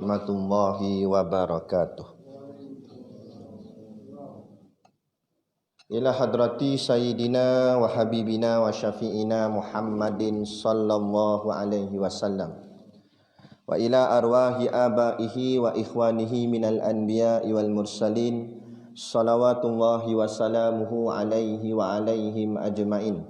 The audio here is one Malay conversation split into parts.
warahmatullahi wabarakatuh. Ila hadrati sayyidina wa habibina wa syafi'ina Muhammadin sallallahu alaihi wasallam wa ila arwahi abaihi wa ikhwanihi minal anbiya'i wal mursalin salawatullahi wa salamuhu alaihi wa alaihim ajma'in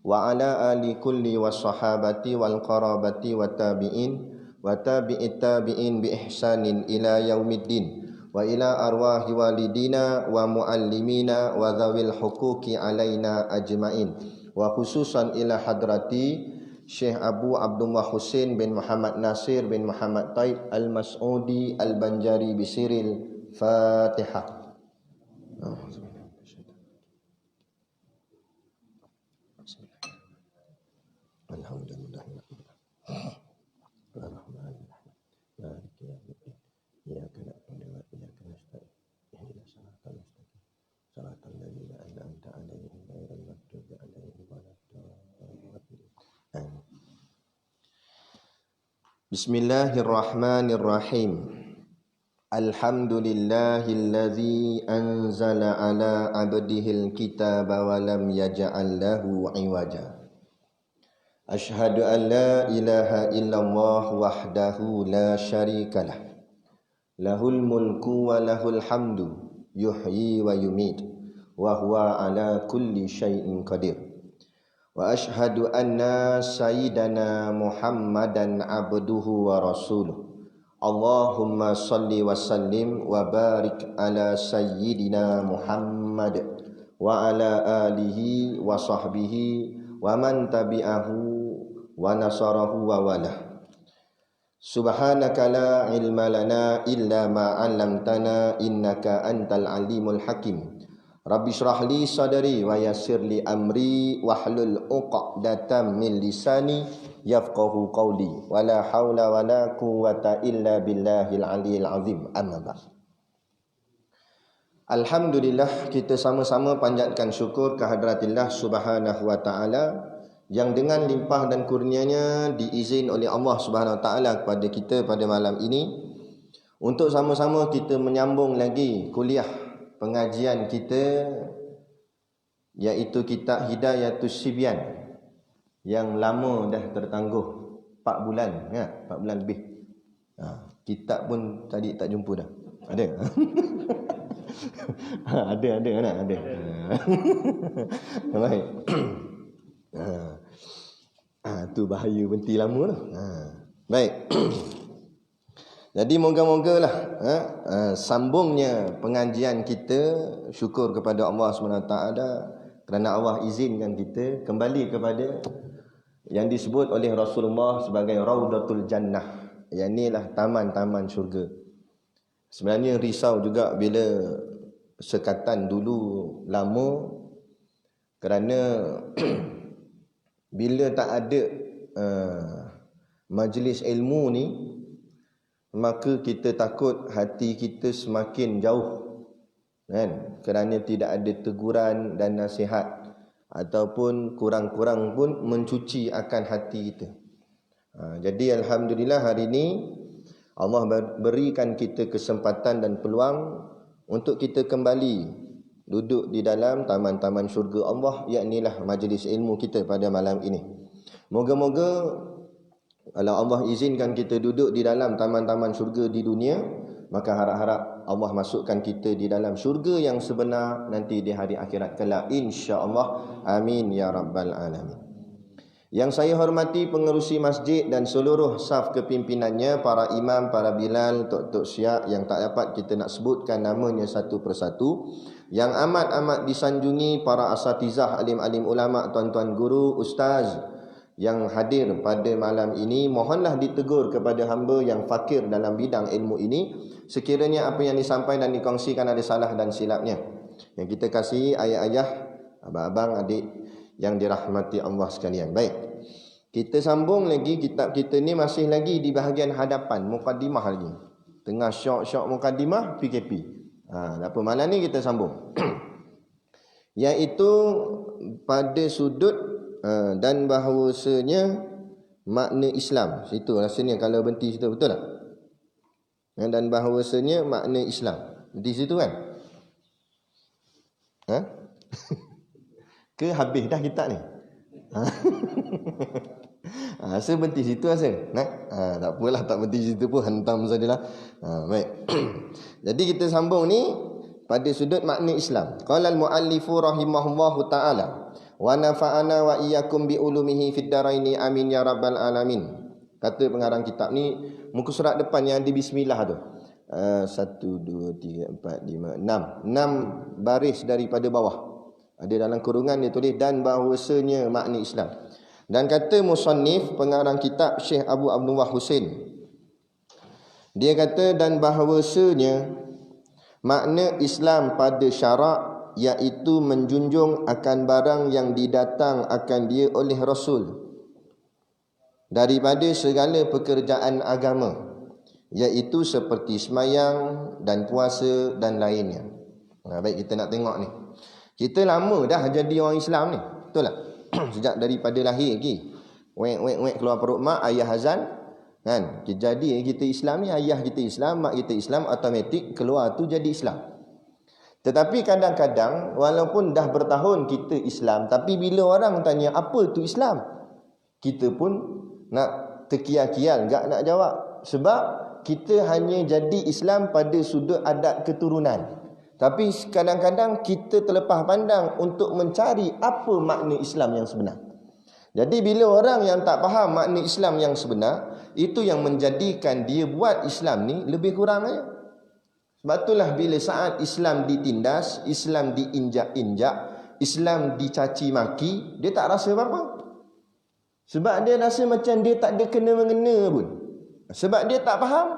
wa ala ali kulli wa sahabati wal qarabati wa tabi'in wa tabi'it tabi'in bi ihsanin ila yaumiddin wa ila arwahi walidina wa muallimina wa dhawil huquqi alaina ajma'in wa khususan ila hadrati Syekh Abu Abdullah Husain bin Muhammad Nasir bin Muhammad Taib Al-Mas'udi Al-Banjari Bisiril Fatihah. Alhamdulillah. Bismillahirrahmanirrahim. Alhamdulillahilladzi anzala ala abdihil kitaba wa lam yaj'al lahu iwaja. Ashhadu an la ilaha illallah wahdahu la syarikalah. Lahul mulku wa lahul hamdu yuhyi wa yumit wa huwa ala kulli syai'in qadir. Wa ashhadu anna sayyidana Muhammadan abduhu wa rasuluh. Allahumma salli wa sallim wa barik ala sayyidina Muhammad wa ala alihi wa sahbihi wa man tabi'ahu wa nasarahu wa walah. Subhanaka la ilma lana illa ma 'allamtana innaka antal alimul hakim. Rabbi shrah li sadri wa yassir li amri wahlul 'uqdatam min lisani yafqahu qawli wala haula wala quwwata illa billahil aliyil azim. Amma ba'd. Alhamdulillah, kita sama-sama panjatkan syukur kehadраtillah Subhanahu wa taala yang dengan limpah dan kurnianya diizin oleh Allah Subhanahu wa taala kepada kita pada malam ini untuk sama-sama kita menyambung lagi kuliah pengajian kita, iaitu kitab Hidayatus Sibyan yang lama dah tertangguh 4 bulan, 4 bulan lebih. Kitab pun tadi tak jumpa dah. Ada? ada. Baik. Tu bahaya berhenti lama lah. Baik. Jadi moga-mogalah sambungnya pengajian kita, syukur kepada Allah SWT kerana Allah izinkan kita kembali kepada yang disebut oleh Rasulullah sebagai Raudatul Jannah. Yang inilah taman-taman syurga. Sebenarnya risau juga bila sekatan dulu lama kerana bila tak ada majlis ilmu ni, maka kita takut hati kita semakin jauh, kan? Kerana tidak ada teguran dan nasihat, ataupun kurang-kurang pun mencuci akan hati kita. Jadi alhamdulillah hari ini Allah berikan kita kesempatan dan peluang untuk kita kembali duduk di dalam taman-taman syurga Allah, iaitu majlis ilmu kita pada malam ini. Moga-moga kalau Allah izinkan kita duduk di dalam taman-taman syurga di dunia, maka harap-harap Allah masukkan kita di dalam syurga yang sebenar nanti di hari akhirat kelak, insya-Allah. Amin ya rabbal alamin. Yang saya hormati pengerusi masjid dan seluruh saf kepimpinannya, para imam, para bilal, tok-tok syiah yang tak dapat kita nak sebutkan namanya satu persatu, yang amat-amat disanjungi para asatizah, alim-alim ulama, tuan-tuan guru, ustaz yang hadir pada malam ini, mohonlah ditegur kepada hamba yang fakir dalam bidang ilmu ini, sekiranya apa yang disampaikan dan dikongsikan ada salah dan silapnya. Yang kita kasih ayah-ayah, abang-abang, adik yang dirahmati Allah sekalian. Baik, kita sambung lagi. Kitab kita ni masih lagi di bahagian hadapan, mukaddimah lagi. Tengah syok-syok mukaddimah PKP. Tak apa, malam ni kita sambung. Iaitu pada sudut dan bahawasanya makna Islam. Situ rasanya kalau berhenti situ, betul tak? dan bahawasanya makna Islam. Di situ kan? Ha? Ke habis dah kitab ni? Saya berhenti situ asal. Tak apalah, tak berhenti situ pun hantam sajalah. Baik. Jadi kita sambung ni pada sudut makna Islam. Qala al-muallifu rahimahullahu taala wa nafa'ana wa iyyakum bi ulumihi fid daraini amin ya rabbal alamin. Kata pengarang kitab ni, muka surat depan yang ada bismillah tu. 1 2 3 4 5 6 baris daripada bawah. Ada dalam kurungan dia tulis dan bahawasanya makna Islam. Dan kata musannif pengarang kitab Syekh Abu Abdullah Husain, dia kata dan bahawasanya makna Islam pada syarak iaitu menjunjung akan barang yang didatang akan dia oleh Rasul daripada segala pekerjaan agama, iaitu seperti semayang dan puasa dan lainnya. Baik, kita nak tengok ni. Kita lama dah jadi orang Islam ni, betul tak? Sejak daripada lahir lagi. Wek keluar perut mak, ayah azan kan. Jadi kita Islam ni, ayah kita Islam, mak kita Islam, automatik keluar tu jadi Islam. Tetapi kadang-kadang walaupun dah bertahun kita Islam, tapi bila orang tanya apa tu Islam, kita pun nak terkial-kial, enggak nak jawab. Sebab kita hanya jadi Islam pada sudut adat keturunan. Tapi kadang-kadang kita terlepas pandang untuk mencari apa makna Islam yang sebenar. Jadi bila orang yang tak faham makna Islam yang sebenar, itu yang menjadikan dia buat Islam ni lebih kurang aja. Sebab itulah bila saat Islam ditindas, Islam diinjak-injak, Islam dicaci maki, dia tak rasa apa-apa. Sebab dia rasa macam dia tak ada kena-mengena pun. Sebab dia tak faham.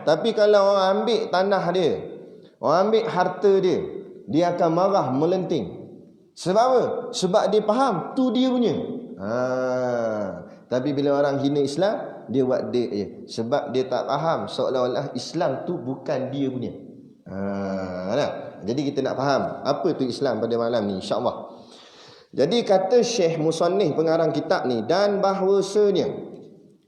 Tapi kalau orang ambil tanah dia, orang ambil harta dia, dia akan marah melenting. Sebab apa? Sebab dia faham tu dia punya. Tapi bila orang hina Islam, dia buat dia je. Sebab dia tak faham, seolah-olah Islam tu bukan dia punya. Jadi kita nak faham apa tu Islam pada malam ni, insya-Allah. Jadi kata Syekh Musannif pengarang kitab ni, dan bahawasanya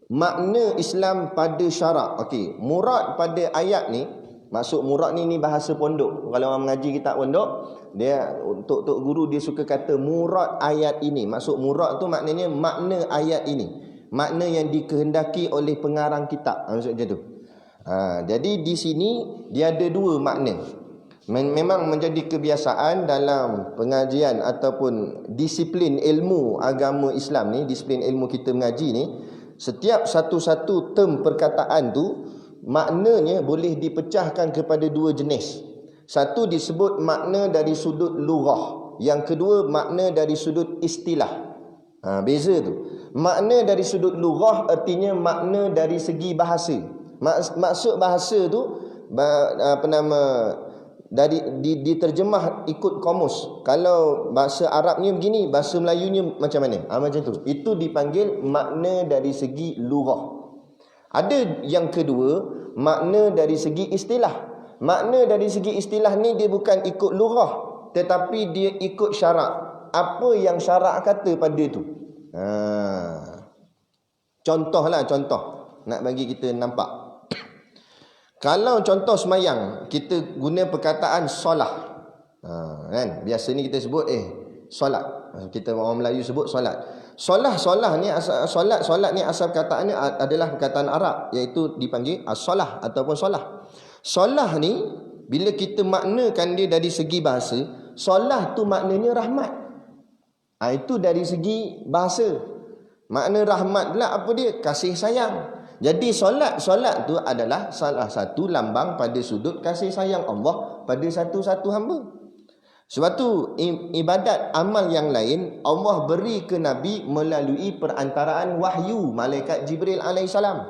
makna Islam pada syarak. Okey, murad pada ayat ni, maksud murad ni bahasa pondok. Kalau orang mengaji kitab pondok, dia untuk guru dia suka kata murad ayat ini. Maksud murad tu maknanya makna ayat ini, makna yang dikehendaki oleh pengarang kitab. Maksud macam tu. Jadi di sini dia ada dua makna. Memang menjadi kebiasaan dalam pengajian ataupun disiplin ilmu agama Islam ni, disiplin ilmu kita mengaji ni, setiap satu-satu term perkataan tu maknanya boleh dipecahkan kepada dua jenis. Satu disebut makna dari sudut lughah, yang kedua makna dari sudut istilah. Beza tu. Makna dari sudut lughah artinya makna dari segi bahasa. Maksud bahasa tu dari diterjemah ikut kamus. Kalau bahasa Arabnya begini, bahasa Melayunya macam mana? Macam tu. Itu dipanggil makna dari segi lughah. Ada yang kedua, makna dari segi istilah. Makna dari segi istilah ni dia bukan ikut lughah, tetapi dia ikut syarak. Apa yang syarak kata pada tu. Contohlah, contoh nak bagi kita nampak. Kalau contoh semayang, kita guna perkataan solah. Kan? Biasa ni kita sebut solat. Kita orang Melayu sebut solat. Solat ni solat ni asal perkataannya adalah perkataan Arab, iaitu dipanggil as-solah ataupun solah. Solah ni bila kita maknakan dia dari segi bahasa, solah tu maknanya rahmat. Itu dari segi bahasa. Makna rahmat pula apa dia? Kasih sayang. Jadi solat tu adalah salah satu lambang pada sudut kasih sayang Allah pada satu-satu hamba. Sebab tu ibadat amal yang lain Allah beri ke Nabi melalui perantaraan wahyu malaikat Jibril alaihissalam.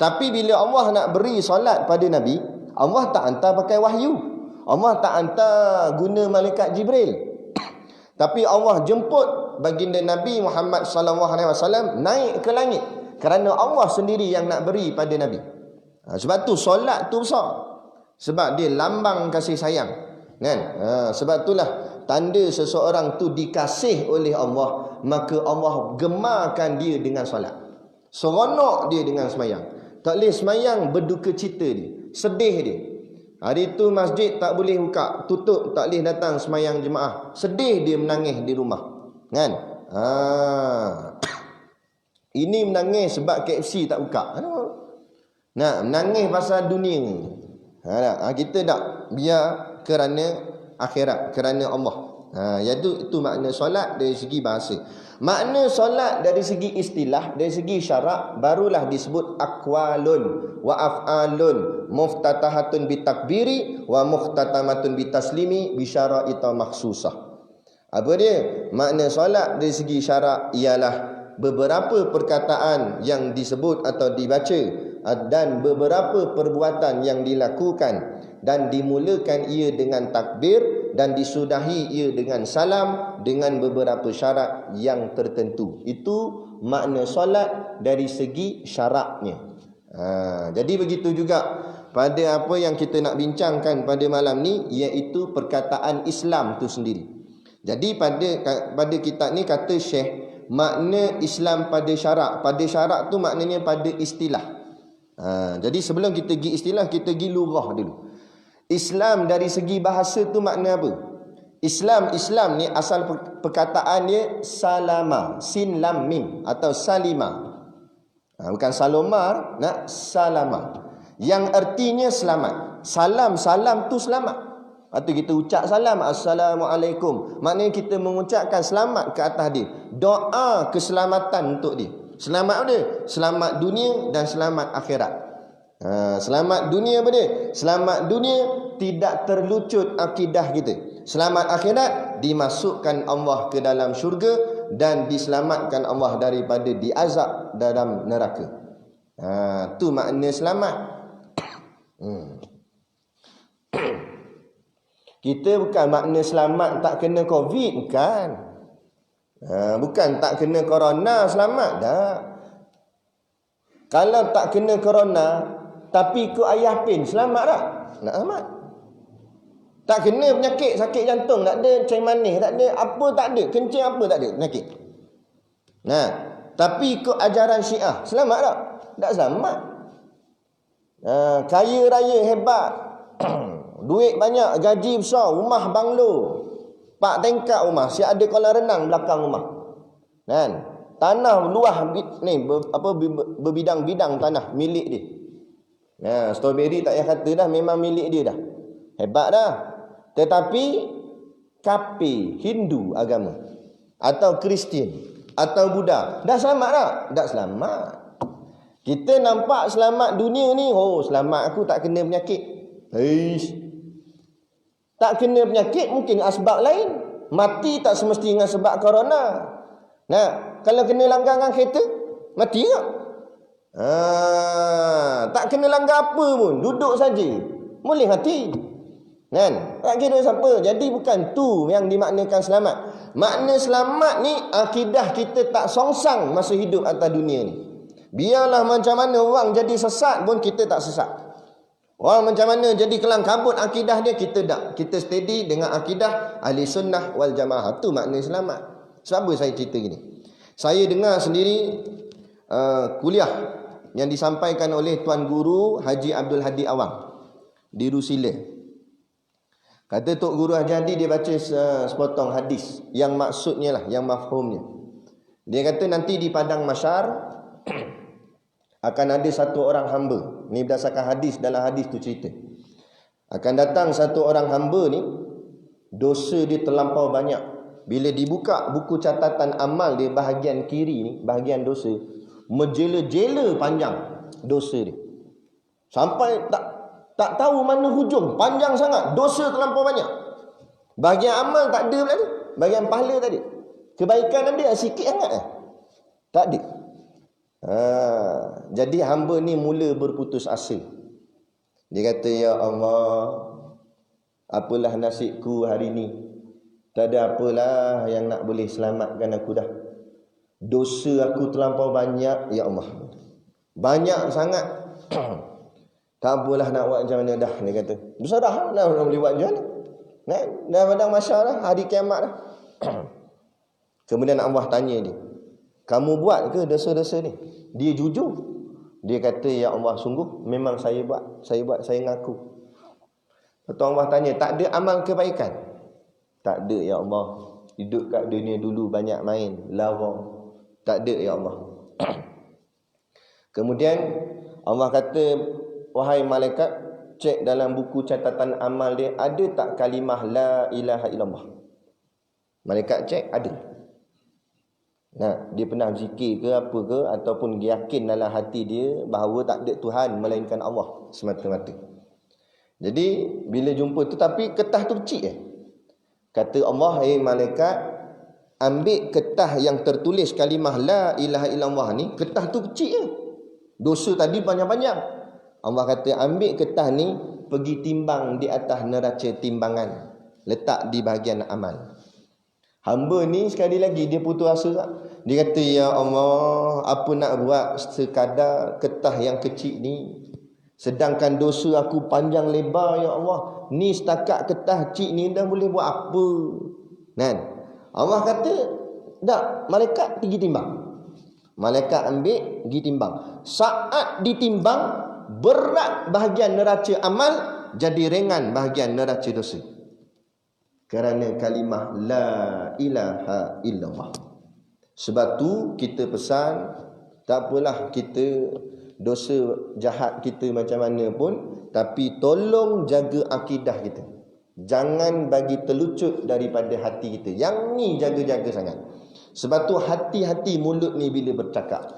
Tapi bila Allah nak beri solat pada Nabi, Allah tak hantar pakai wahyu. Allah tak hantar guna malaikat Jibril. Tapi Allah jemput baginda Nabi Muhammad SAW naik ke langit. Kerana Allah sendiri yang nak beri pada Nabi. Sebab tu solat tu besar. Sebab dia lambang kasih sayang. Kan? Sebab itulah tanda seseorang tu dikasih oleh Allah, maka Allah gemarkan dia dengan solat. Seronok dia dengan semayang. Tak boleh semayang berduka cita dia, sedih dia. Hari tu masjid tak boleh buka, tutup, tak boleh datang semayang jemaah. Sedih dia menangis di rumah. Kan? Ini menangis sebab KFC tak buka. Nah, menangis pasal dunia ni. Kita tak, biar kerana akhirat, kerana Allah. Itu makna solat dari segi bahasa. Makna solat dari segi istilah, dari segi syarak, barulah disebut aqwalun wa af'alun muftatahatun bitakbiri wa muhtatamatun bitaslimi bisyara'ita makhsusah. Apa dia? Makna solat dari segi syarak ialah beberapa perkataan yang disebut atau dibaca dan beberapa perbuatan yang dilakukan, dan dimulakan ia dengan takbir dan disudahi ia dengan salam dengan beberapa syarat yang tertentu. Itu makna solat dari segi syaraknya. Jadi begitu juga pada apa yang kita nak bincangkan pada malam ni, iaitu perkataan Islam tu sendiri. Jadi pada kitab ni kata Syekh, makna Islam pada syarak. Pada syarak tu maknanya pada istilah. Jadi sebelum kita pergi istilah, kita pergi lughah dulu. Islam dari segi bahasa tu makna apa? Islam ni asal perkataan dia salama, sin lam mim atau salima. Bukan salomar, nak salama. Yang artinya selamat. Salam tu selamat. Atau kita ucap salam, assalamualaikum. Maknanya kita mengucapkan selamat ke atas dia. Doa keselamatan untuk dia. Selamat apa dia? Selamat dunia dan selamat akhirat. Selamat dunia apa dia? Selamat dunia tidak terlucut akidah kita. Selamat akhirat dimasukkan Allah ke dalam syurga dan diselamatkan Allah daripada diazab dalam neraka. Tu makna selamat. Kita bukan makna selamat tak kena COVID, bukan. Bukan tak kena corona selamat dah. Kalau tak kena corona tapi ikut ayah pin, selamat tak? Nak selamat. Tak kena penyakit, sakit jantung, tak ada cair manis, tak ada apa, tak ada kencing apa, tak ada penyakit. Tapi ikut ajaran Syiah, selamat tak? Tak selamat. Kaya raya hebat, duit banyak, gaji besar, rumah banglo, 4 tingkat rumah, siap ada kolam renang belakang rumah. Kan? Tanah luah ni berbidang-bidang tanah milik dia. Strawberry tak payah kata dah, memang milik dia dah. Hebat dah. Tetapi kafir, Hindu agama atau Kristian atau Buddha, dah selamat tak? Tak selamat. Kita nampak selamat dunia ni, selamat aku tak kena penyakit. Tak kena penyakit mungkin asbab lain. Mati tak semesti dengan sebab corona. Kalau kena langgar kereta, mati tak? Tak kena langgar apa pun, duduk saja boleh mati. Kan? Tak kira siapa. Jadi bukan tu yang dimaknakan selamat. Makna selamat ni akidah kita tak songsang masa hidup atas dunia ni. Biarlah macam mana orang jadi sesat pun kita tak sesat. Orang macam mana jadi kelang kabut akidah dia, kita tak. Kita steady dengan akidah ahli sunnah wal jamaah. Tu makna selamat. Sebab apa saya cerita gini? Saya dengar sendiri kuliah yang disampaikan oleh Tuan Guru Haji Abdul Hadi Awang di Rusile. Kata Tok Guru Haji Hadi, dia baca sepotong hadis yang maksudnya lah, yang mafhumnya. Dia kata nanti di padang mahsyar akan ada satu orang hamba. Ni berdasarkan hadis, dalam hadis tu cerita. Akan datang satu orang hamba ni, dosa dia terlampau banyak. Bila dibuka buku catatan amal dia bahagian kiri ni, bahagian dosa, menjela-jela panjang dosa dia. Sampai tak tahu mana hujung, panjang sangat, dosa terlampau banyak. Bahagian amal tak ada pula tu, bahagian pahala tak ada. Kebaikan ada sikit sangat tak ada. Jadi hamba ni mula berputus asa. Dia kata, ya Allah, apalah nasibku hari ni. Tak ada apalah yang nak boleh selamatkan aku dah. Dosa aku terlampau banyak, ya Allah. Banyak sangat. Tak apalah nak buat macam mana dah, dia kata. Berserah dah, boleh buat macam mana. Dah padang mahsyar dah, hari kiamat dah. Kemudian Allah tanya dia, Kamu buat ke dosa-dosa ni? Dia jujur. Dia kata, ya Allah, sungguh memang saya buat, saya ngaku. Lepas Allah tanya, tak ada amal kebaikan? Tak ada, ya Allah. Hidup kat dunia dulu banyak main, lawang. Tak ada, ya Allah. Kemudian Allah kata, wahai malaikat, cek dalam buku catatan amal dia, ada tak kalimah la ilaha illallah? Malaikat cek, ada. Nah, dia pernah zikir ke apa ke, ataupun dia yakin dalam hati dia bahawa tak ada Tuhan melainkan Allah semata-mata. Jadi bila jumpa tu, tapi ketah tu kecil Kata Allah, malaikat, ambil ketah yang tertulis kalimah la ilaha illallah ni, ketah tu kecil Dosa tadi banyak-banyak. Allah kata, ambil ketah ni, pergi timbang di atas neraca timbangan, letak di bahagian amal. Hamba ni sekali lagi dia putus asa. Dia kata, ya Allah, apa nak buat sekadar ketah yang kecil ni, sedangkan dosa aku panjang lebar, ya Allah. Ni setakat ketah kecil ni dah boleh buat apa? Kan? Allah kata, tak, malaikat pergi timbang. Malaikat ambil, pergi timbang. Saat ditimbang, berat bahagian neraca amal, jadi ringan bahagian neraca dosa. Kerana kalimah la ilaha illallah. Sebab tu kita pesan, tak apalah kita dosa jahat kita macam mana pun, tapi tolong jaga akidah kita. Jangan bagi terlucut daripada hati kita. Yang ni jaga-jaga sangat. Sebab tu hati-hati mulut ni bila bercakap.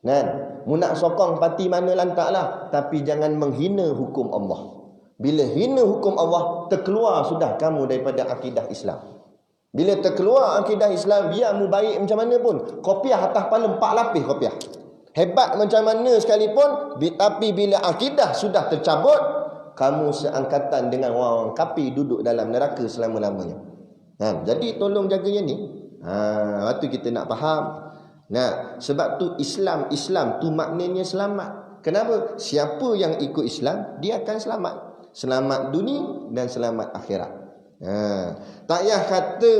Kan? Mu nak sokong parti mana lantaklah, tapi jangan menghina hukum Allah. Bila hina hukum Allah, terkeluar sudah kamu daripada akidah Islam. Bila terkeluar akidah Islam, biar mu baik macam mana pun, kopiah atas kepala 4 lapis kopiah. Hebat macam mana sekalipun, tapi bila akidah sudah tercabut, kamu seangkatan dengan orang kafir duduk dalam neraka selama-lamanya. Jadi tolong jaga yang ni. Waktu kita nak faham. Sebab tu Islam tu maknanya selamat. Kenapa? Siapa yang ikut Islam, dia akan selamat. Selamat dunia dan selamat akhirat. Tak payah kata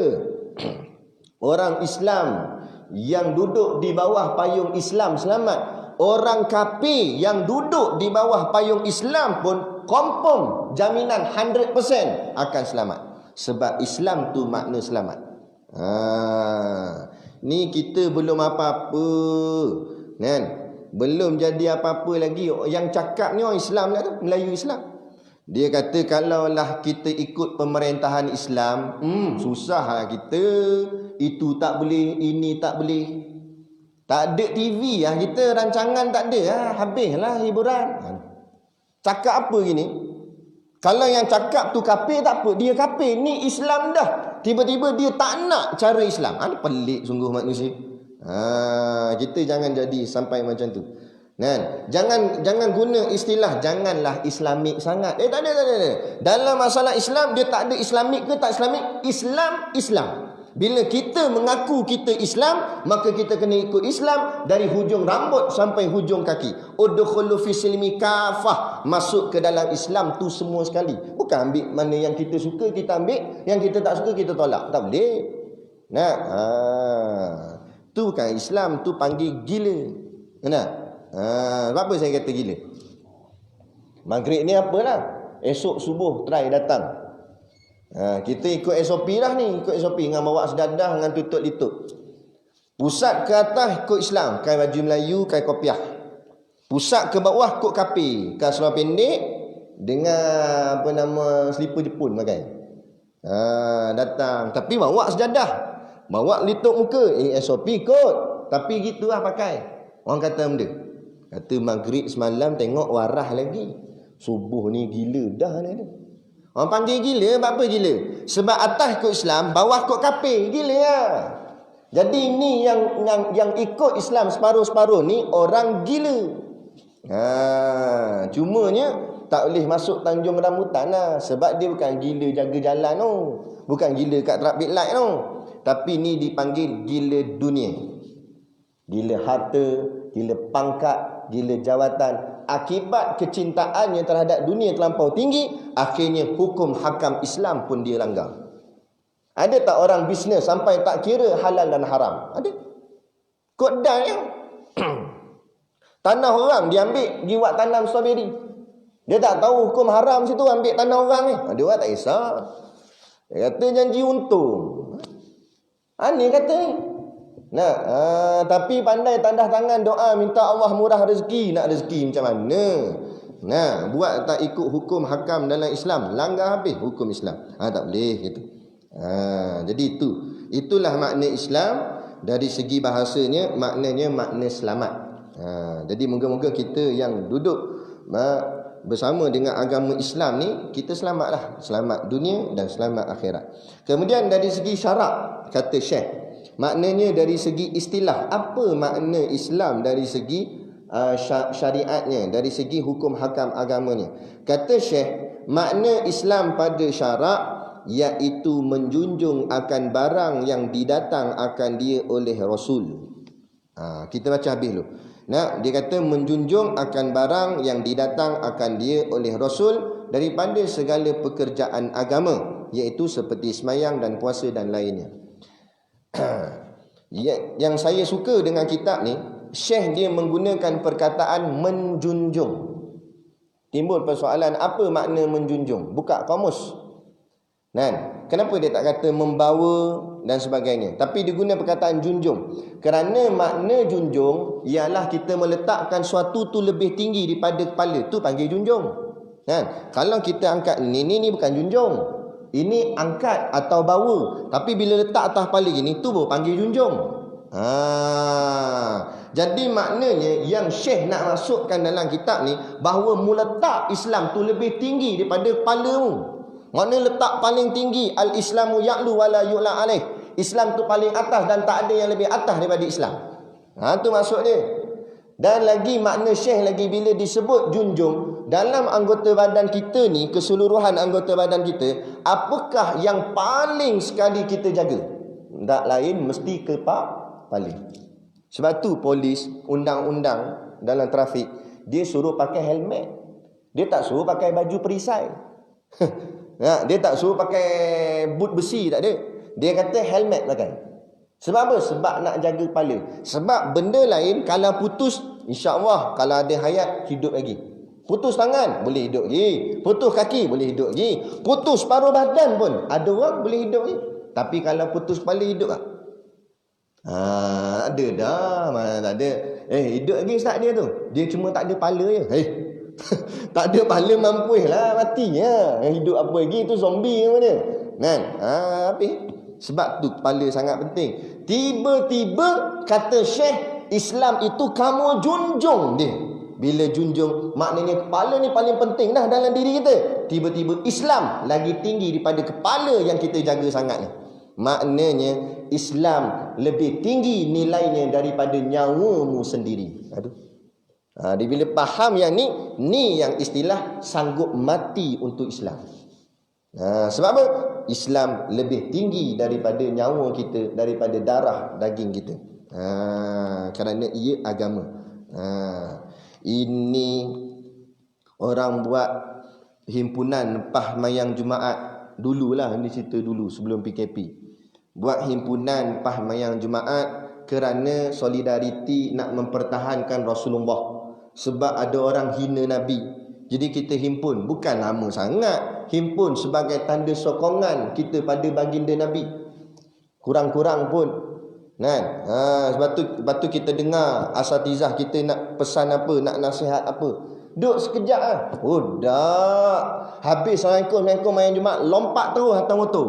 orang Islam yang duduk di bawah payung Islam selamat. Orang kafir yang duduk di bawah payung Islam pun confirm jaminan 100% akan selamat. Sebab Islam tu makna selamat. Ni kita belum apa-apa, kan? Belum jadi apa-apa lagi. Yang cakap ni orang Islam lah tu, Melayu Islam. Dia kata kalaulah kita ikut pemerintahan Islam, susahlah kita. Itu tak boleh, ini tak boleh. Tak ada TV lah kita, rancangan tak ada. Habislah hiburan. Cakap apa gini? Kalau yang cakap tu kafir tak apa, dia kafir. Ni Islam dah. Tiba-tiba dia tak nak cara Islam. Pelik sungguh manusia. Kita jangan jadi sampai macam tu. Kan? Jangan guna istilah janganlah Islamik sangat. Tak ada. Dalam masalah Islam, dia tak ada Islamik ke tak Islamik. Islam. Bila kita mengaku kita Islam, maka kita kena ikut Islam dari hujung rambut sampai hujung kaki. Udkhulu fi silmi kafah. Masuk ke dalam Islam tu semua sekali. Bukan ambil mana yang kita suka kita ambil, yang kita tak suka kita tolak. Tak boleh. Tu bukan Islam, tu panggil gila. Apa saya kata gila? Maghrib ni apalah? Esok subuh try datang. Kita ikut SOP lah ni. Ikut SOP dengan bawa sedadah, dengan tutup litut. Pusat ke atas ikut Islam, kai baju Melayu, kai kopiah. Pusat ke bawah ikut kafir, kai seluar pendek dengan selipar Jepun pakai. Datang, tapi bawa sedadah, bawa litut muka. SOP ikut, tapi gitulah pakai. Orang kata benda. Kata maghrib semalam tengok warah lagi. Subuh ni gila dah ni. Orang panggil gila, apa gila? Sebab atas ikut Islam, bawah ikut kafir, gila lah. Jadi ni yang ikut Islam separuh-separuh ni orang gila. Cumanya tak boleh masuk Tanjung Rambutan lah. Sebab dia bukan gila jaga jalan tu. Bukan gila kat traffic light tu. Tapi ni dipanggil gila dunia. Gila harta, gila pangkat, gila jawatan. Akibat kecintaannya terhadap dunia terlampau tinggi, akhirnya hukum hakam Islam pun dia langgar. Ada tak orang bisnes sampai tak kira halal dan haram? Ada. Kod dan ya. Tanah orang dia ambil, dia buat tanam strawberry. Dia tak tahu hukum haram situ ambil tanah orang ni. Dia orang tak kisah. Dia kata janji untung. Ni kata ni. Tapi pandai tandah tangan doa minta Allah murah rezeki. Nak rezeki macam mana? Buat tak ikut hukum hakam dalam Islam, langgar habis hukum Islam. Tak boleh gitu. Jadi itulah makna Islam dari segi bahasanya, maknanya makna selamat. Jadi moga-moga kita yang duduk bersama dengan agama Islam ni, kita selamatlah, selamat dunia dan selamat akhirat. Kemudian dari segi syarak, kata Syekh, maknanya dari segi istilah, apa makna Islam dari segi syariatnya, dari segi hukum hakam agamanya. Kata Syekh, makna Islam pada syarak iaitu menjunjung akan barang yang didatang akan dia oleh Rasul. Kita baca habis dulu. Dia kata menjunjung akan barang yang didatang akan dia oleh Rasul daripada segala pekerjaan agama, iaitu seperti semayang dan puasa dan lainnya. Yang saya suka dengan kitab ni, Syekh dia menggunakan perkataan menjunjung. Timbul persoalan, apa makna menjunjung? Buka kamus. Kenapa dia tak kata membawa dan sebagainya, tapi dia guna perkataan junjung? Kerana makna junjung ialah kita meletakkan suatu tu lebih tinggi daripada kepala, tu panggil junjung. Kalau kita angkat ni bukan junjung, ini angkat atau bawa. Tapi bila letak atas kepala gini, tu baru panggil junjung. Jadi maknanya yang Syekh nak masukkan dalam kitab ni, bahawa meletak Islam tu lebih tinggi daripada kepalamu. Mana letak paling tinggi, al-Islamu ya'lu wa la yu'la alaih. Islam tu paling atas dan tak ada yang lebih atas daripada Islam. Tu maksud dia. Dan lagi makna Syekh lagi, bila disebut junjung dalam anggota badan kita ni, keseluruhan anggota badan kita, apakah yang paling sekali kita jaga? Tak lain mesti kepala. Sebab tu polis, undang-undang dalam trafik, dia suruh pakai helmet. Dia tak suruh pakai baju perisai. Dia tak suruh pakai boot besi, tak ada. Dia kata helmet pakai. Sebab apa? Sebab nak jaga kepala. Sebab benda lain kalau putus, insya-Allah kalau ada hayat, hidup lagi. Putus tangan, boleh hidup lagi. Putus kaki, boleh hidup lagi. Putus paruh badan pun, ada orang boleh hidup lagi. Tapi kalau putus kepala, hidup tak? Ada dah. Mana tak ada. Hidup lagi ustaz dia tu. Dia cuma tak ada kepala je. Tak ada kepala mampu lah, matinya. Hidup apa lagi, tu zombie nama dia. Habis. Sebab tu kepala sangat penting. Tiba-tiba kata Syekh, Islam itu kamu junjung dia. Bila junjung, maknanya kepala ni paling penting dah dalam diri kita. Tiba-tiba Islam lagi tinggi daripada kepala yang kita jaga sangat ni. Maknanya Islam lebih tinggi nilainya daripada nyawamu sendiri. Dia bila faham yang ni yang istilah sanggup mati untuk Islam. Sebab apa? Islam lebih tinggi daripada nyawa kita, daripada darah daging kita. Kerana ia agama. Ini orang buat himpunan Pahmayang Jumaat dululah, ini cerita dulu sebelum PKP. Buat himpunan Pahmayang Jumaat kerana solidariti nak mempertahankan Rasulullah. Sebab ada orang hina Nabi. Jadi kita himpun, bukan lama sangat, himpun sebagai tanda sokongan kita pada baginda Nabi. Kurang-kurang pun. Sebab tu kita dengar asatizah kita nak pesan apa, nak nasihat apa. Duduk sekejap lah. Dah. Habis Assalamualaikum main Jumaat, lompat terus atas motor.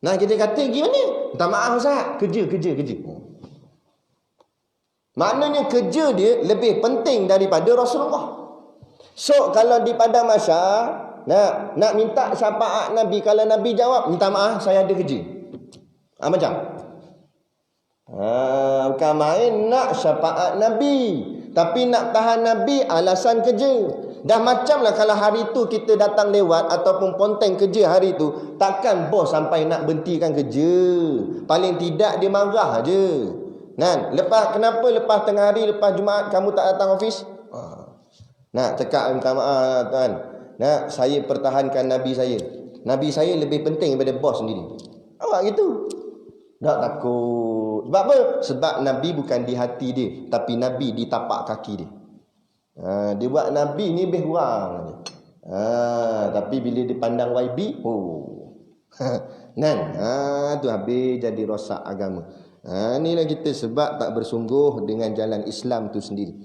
Kita kata gimana? Minta maaf Ustaz, kerja. Maknanya kerja dia lebih penting daripada Rasulullah. So kalau di padang mahsyar nak minta syafaat Nabi, kalau Nabi jawab, minta maaf saya ada kerja. Macam bukan main nak syafaat Nabi, tapi nak tahan Nabi alasan kerja. Dah macam lah kalau hari tu kita datang lewat ataupun ponteng kerja hari tu, takkan bos sampai nak berhentikan kerja. Paling tidak dia marah je. Kenapa lepas tengah hari, lepas Jumaat kamu tak datang office? Cakap minta maaf tuan. Saya pertahankan Nabi saya. Nabi saya lebih penting daripada bos sendiri. Awak gitu. Tak takut. Sebab apa? Sebab Nabi bukan di hati dia, tapi Nabi di tapak kaki dia. Dia buat Nabi ni lebih kurang. Tapi bila dipandang YB, kan? Tu habis jadi rosak agama. Inilah kita sebab tak bersungguh dengan jalan Islam tu sendiri.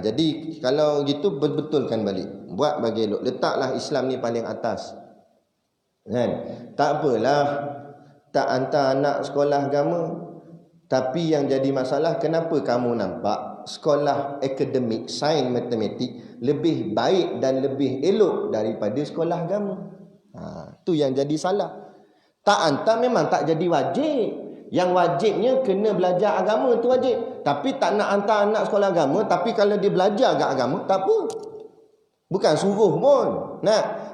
Jadi kalau gitu betulkan balik. Buat bagi elok. Letaklah Islam ni paling atas. Kan? Tak apalah tak hantar anak sekolah agama. Tapi yang jadi masalah, kenapa kamu nampak sekolah akademik, sains, matematik lebih baik dan lebih elok daripada sekolah agama? Tu yang jadi salah. Tak hantar memang tak jadi wajib. Yang wajibnya kena belajar agama, tu wajib. Tapi tak nak hantar anak sekolah agama, tapi kalau dia belajar agak agama, tak apa. Bukan suruh pun.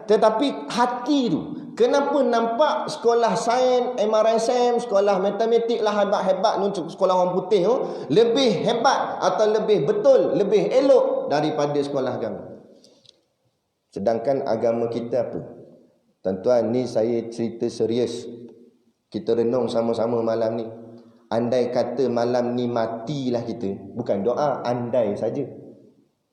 Tetapi hati tu. Kenapa nampak sekolah sains, MRSM, sekolah matematik lah hebat-hebat untuk sekolah orang putih tu lebih hebat atau lebih betul, lebih elok daripada sekolah agama. Sedangkan agama kita apa? Tuan-tuan, ni saya cerita serius. Kita renung sama-sama malam ni. Andai kata malam ni matilah kita, bukan doa, andai saja.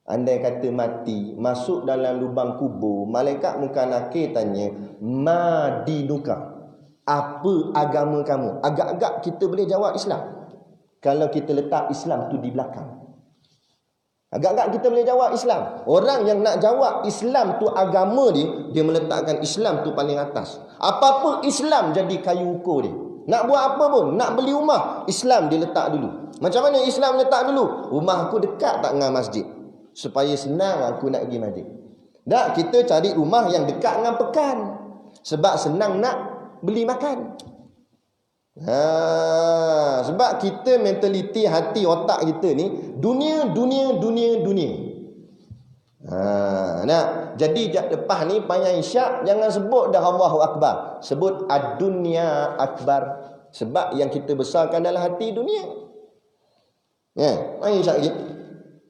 Andai kata mati, masuk dalam lubang kubur, malaikat muka nakir tanya, ma dinuka? Apa agama kamu? Agak-agak kita boleh jawab Islam. Kalau kita letak Islam tu di belakang. Agak-agak kita boleh jawab Islam. Orang yang nak jawab Islam tu agama dia meletakkan Islam tu paling atas. Apa-apa Islam jadi kayu ukur dia. Nak buat apa pun, nak beli rumah, Islam dia letak dulu. Macam mana Islam letak dulu? Rumah aku dekat tak dengan masjid? Supaya senang aku nak pergi masjid. Tak, kita cari rumah yang dekat dengan pekan. Sebab senang nak beli makan. Sebab kita mentaliti hati otak kita ni dunia. Jadi lepas ni panjang isyak, jangan sebut dah Allahu Akbar. Sebut ad-dunya akbar. Sebab yang kita besarkan dalam hati dunia. Panjang isyak lagi.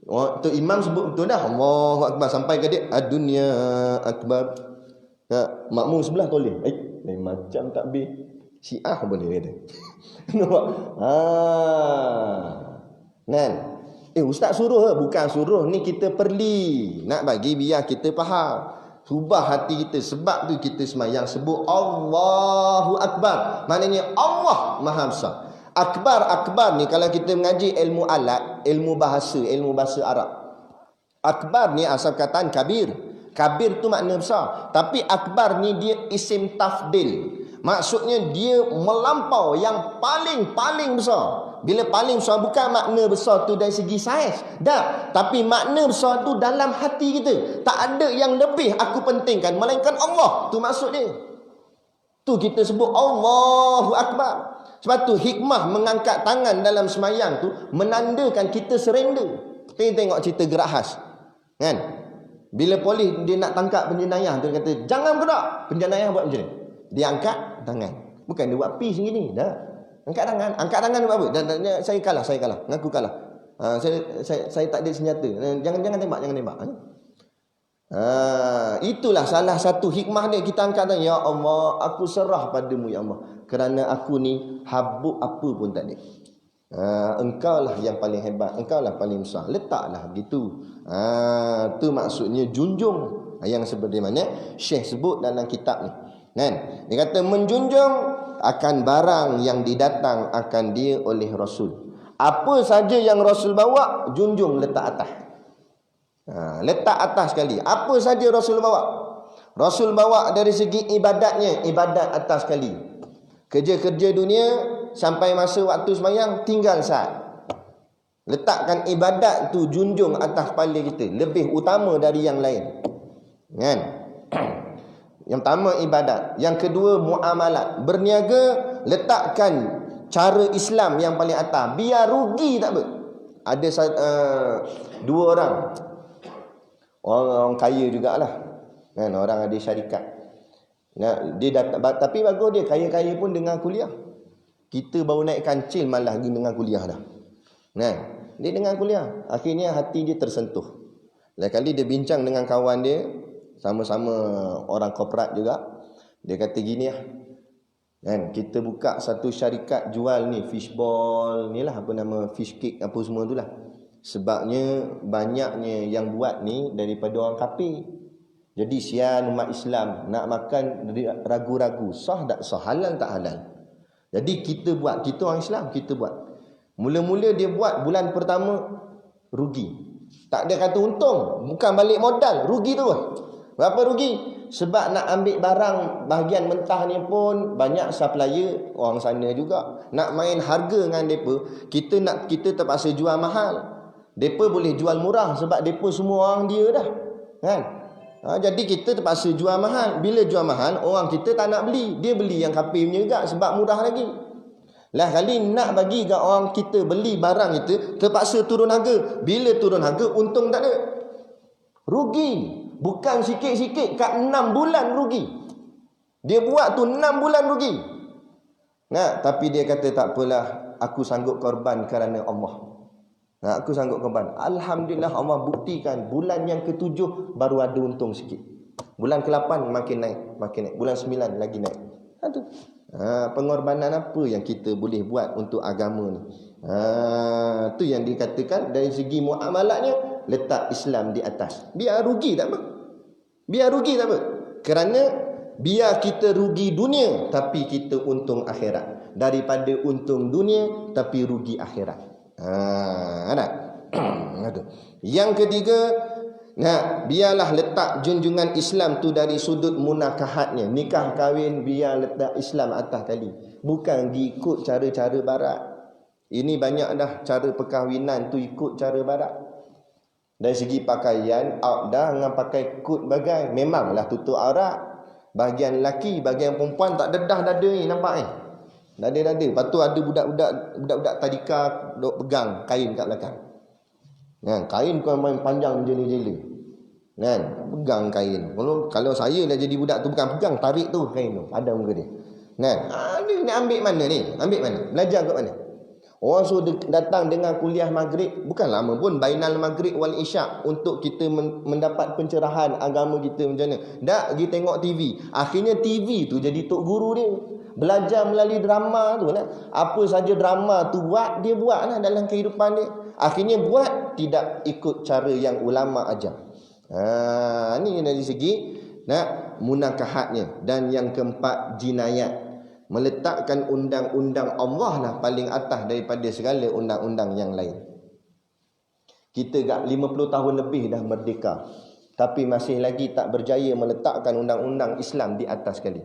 Tu imam sebut betul dah Allahu Akbar sampai ke dia ad-dunya akbar. Makmum sebelah toleh. Lain macam takbir Syiah pun dia kata. Nampak? Kan? Ustaz suruh ke? Bukan suruh, ni kita perli. Nak bagi biar kita faham. Ubah hati kita. Sebab tu kita semayang sebut Allahu Akbar. Maknanya Allah Maha Besar. Akbar ni kalau kita mengaji ilmu alat, ilmu bahasa Arab. Akbar ni asal kataan kabir. Kabir tu makna besar. Tapi akbar ni dia isim tafdil. Maksudnya dia melampau yang paling besar. Bila paling besar bukan makna besar tu dari segi saiz. Dah, tapi makna besar tu dalam hati kita. Tak ada yang lebih aku pentingkan melainkan Allah. Tu maksud dia. Tu kita sebut Allahu Akbar. Sebab tu hikmah mengangkat tangan dalam semayang tu menandakan kita surrender. Tengok cerita Gerak Khas. Kan? Bila polis dia nak tangkap penjenayah, dia kata, "Jangan gerak." Penjenayah buat macam ni. Dia angkat tangan. Bukan dia buat pi segini, dah. Angkat tangan dia buat apa? Saya kalah. Ngaku kalah. Saya tak ada senjata. Jangan tembak. Itulah salah satu hikmah dia. Kita angkat tangan, ya Allah, aku serah padamu ya Allah. Kerana aku ni habuk apa pun tak ada. Engkaulah yang paling hebat, engkaulah paling besar. Letaklah begitu. Tu maksudnya junjung. Yang seperti mana Syekh sebut dalam kitab ni. Kan? Dia kata menjunjung akan barang yang didatang akan dia oleh Rasul. Apa saja yang Rasul bawa, junjung letak atas. Letak atas sekali. Apa saja Rasul bawa. Rasul bawa dari segi ibadatnya, ibadat atas sekali. Kerja-kerja dunia sampai masa waktu sembahyang tinggal saat. Letakkan ibadat tu junjung atas kepala kita, lebih utama dari yang lain. Kan? Yang pertama ibadat, yang kedua muamalat, berniaga, letakkan cara Islam yang paling atas. Biar rugi tak apa. Ada dua orang kaya jugalah. Kan, orang ada syarikat. Dia tapi bagus dia kaya-kaya pun dengan kuliah. Kita baru naik kancil malah dengan kuliah dah. Kan? Dia dengan kuliah. Akhirnya hati dia tersentuh. Lain kali dia bincang dengan kawan dia, sama-sama orang korporat juga. Dia kata gini lah. Kan kita buka satu syarikat jual ni fishball ni lah, apa nama, fish cake apa semua tu lah. Sebabnya banyaknya yang buat ni daripada orang kafir. Jadi sian umat Islam nak makan ragu-ragu, sah tak sah, halal tak halal. Jadi kita buat, kita orang Islam kita buat. Mula-mula dia buat bulan pertama rugi. Tak ada kata untung, bukan balik modal, rugi tu. Berapa rugi? Sebab nak ambil barang bahagian mentah ni pun banyak supplier orang sana juga. Nak main harga dengan depa, kita terpaksa jual mahal. Depa boleh jual murah sebab depa semua orang dia dah. Kan? Jadi kita terpaksa jual mahal. Bila jual mahal, orang kita tak nak beli. Dia beli yang kafir punya juga sebab murah lagi. Lah kali nak bagi kat orang kita beli barang itu, terpaksa turun harga. Bila turun harga, untung tak ada. Rugi. Bukan sikit-sikit, kat 6 bulan rugi. Dia buat tu 6 bulan rugi. Nah, tapi dia kata tak apalah, aku sanggup korban kerana Allah. Nah, aku sanggup korban. Alhamdulillah Allah buktikan bulan yang ke-7 baru ada untung sikit. Bulan ke-8 makin naik, makin naik. Bulan 9 lagi naik. Itu. Pengorbanan apa yang kita boleh buat untuk agama ni? Itu yang dikatakan dari segi muamalatnya, letak Islam di atas. Biar rugi tak apa. Biar rugi tak apa. Kerana biar kita rugi dunia tapi kita untung akhirat, daripada untung dunia tapi rugi akhirat. Yang ketiga, biarlah letak junjungan Islam tu dari sudut munakahatnya. Nikah kahwin biar letak Islam atas tadi. Bukan diikut cara-cara barat. Ini banyak dah cara perkahwinan tu ikut cara barat. Dari segi pakaian, out dah dengan pakai kut bagai. Memanglah tutup aurat. Bahagian lelaki, bahagian perempuan tak dedah dada ni, nampak ni. Dada-dada. Lepas tu ada budak-budak tadika duk pegang kain kat belakang. Kain kau main panjang jela-jela. Pegang kain. Kalau saya dah jadi budak tu, bukan pegang, tarik tu kain tu. Ada muka dia. Dia nak ambil mana ni? Ambil mana? Belajar kat mana? Orang suruh datang dengan kuliah maghrib, bukan lama pun, bainal maghrib wal isyak, untuk kita mendapat pencerahan agama kita macam mana. Tak, pergi tengok TV. Akhirnya TV tu jadi tok guru dia. Belajar melalui drama tu lah. Apa saja drama tu buat, dia buat lah dalam kehidupan dia. Akhirnya buat tidak ikut cara yang ulama ajar. Ni dari segi munakahatnya. Dan yang keempat, jinayat. Meletakkan undang-undang Allah lah paling atas daripada segala undang-undang yang lain. Kita dah 50 tahun lebih dah merdeka, tapi masih lagi tak berjaya meletakkan undang-undang Islam di atas sekali.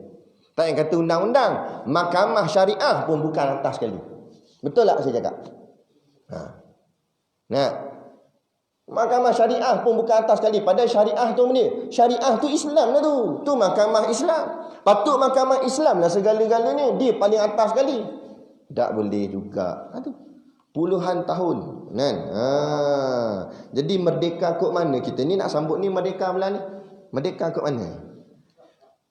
Tak yang kata undang-undang, mahkamah syariah pun bukan atas sekali. Betul tak saya cakap? Mahkamah syariah pun bukan atas sekali. Padahal syariah tu mana? Syariah tu Islam lah tu. Tu mahkamah Islam. Patut mahkamah Islam lah segala-galanya. Dia paling atas sekali. Tak boleh juga. Puluhan tahun. Kan? Jadi merdeka kot mana kita ni nak sambut ni merdeka belah ni? Merdeka kot mana?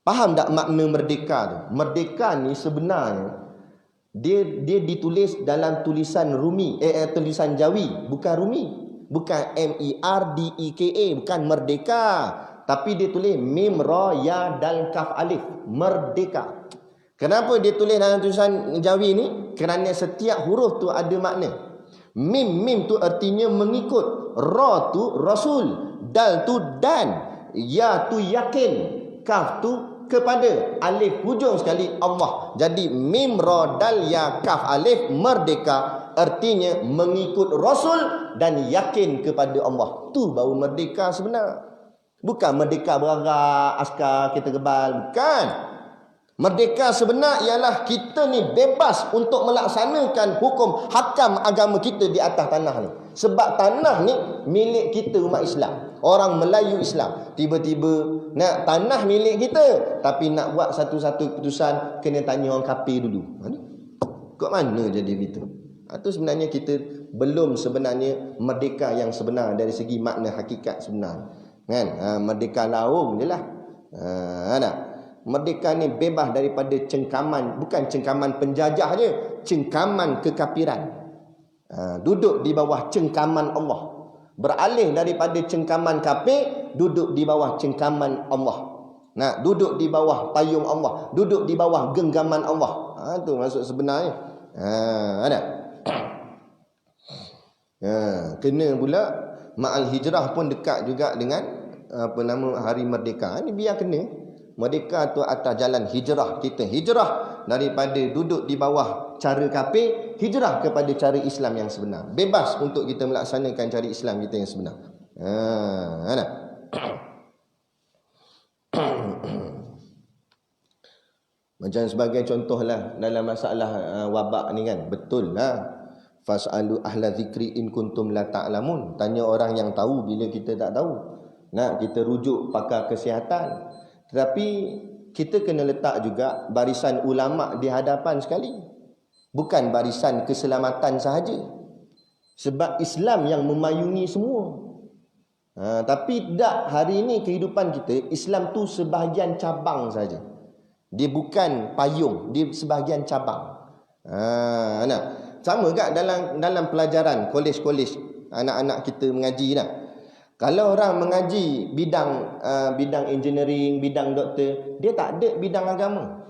Faham tak makna merdeka tu? Merdeka ni sebenarnya dia ditulis dalam tulisan Rumi, tulisan Jawi, bukan Rumi. Bukan MERDEKA, bukan merdeka. Tapi dia tulis mim ra ya dal kaf alif, merdeka. Kenapa dia tulis dalam tulisan Jawi ni? Kerana setiap huruf tu ada makna. Mim tu artinya mengikut, ra tu rasul, dal tu dan, ya tu yakin, kaf tu kepada, alif hujung sekali Allah. Jadi mim ra dal ya kaf alif, merdeka, artinya mengikut rasul dan yakin kepada Allah. Tu baru merdeka sebenar. Bukan merdeka berarak, askar kita kebal, bukan. Merdeka sebenar ialah kita ni bebas untuk melaksanakan hukum hakam agama kita di atas tanah ni. Sebab tanah ni milik kita umat Islam, orang Melayu Islam. Tiba-tiba nak tanah milik kita, tapi nak buat satu-satu keputusan kena tanya orang kafir dulu. Kok mana jadi begitu? Itu sebenarnya kita belum sebenarnya merdeka yang sebenar dari segi makna hakikat sebenar. Kan? Merdeka laum je lah. Merdeka ni bebas daripada cengkaman, bukan cengkaman penjajah je, cengkaman kekafiran. Duduk di bawah cengkaman Allah. Beralih daripada cengkaman kafir, duduk di bawah cengkaman Allah. Nak duduk di bawah payung Allah, duduk di bawah genggaman Allah. Tu maksud sebenarnya. Ada. Kena pula ma'al hijrah pun dekat juga dengan hari merdeka. Ini biar kena. Merdeka tu atas jalan hijrah. Kita hijrah daripada duduk di bawah cara kafir, hijrah kepada cara Islam yang sebenar. Bebas untuk kita melaksanakan cara Islam kita yang sebenar. Ada. Macam sebagai contohlah dalam masalah wabak ni kan, betul lah, fasalu ahla zikri in kuntum la ta'lamun. Tanya orang yang tahu bila kita tak tahu. Nak kita rujuk pakar kesihatan. Tetapi kita kena letak juga barisan ulama di hadapan sekali, bukan barisan keselamatan sahaja. Sebab Islam yang memayungi semua. Tapi tak, hari ini kehidupan kita, Islam tu sebahagian cabang saja. Dia bukan payung, dia sebahagian cabang. Nah, sama tak dalam pelajaran kolej-kolej anak-anak kita mengaji dah. Kalau orang mengaji bidang engineering, bidang doktor, dia tak ada bidang agama.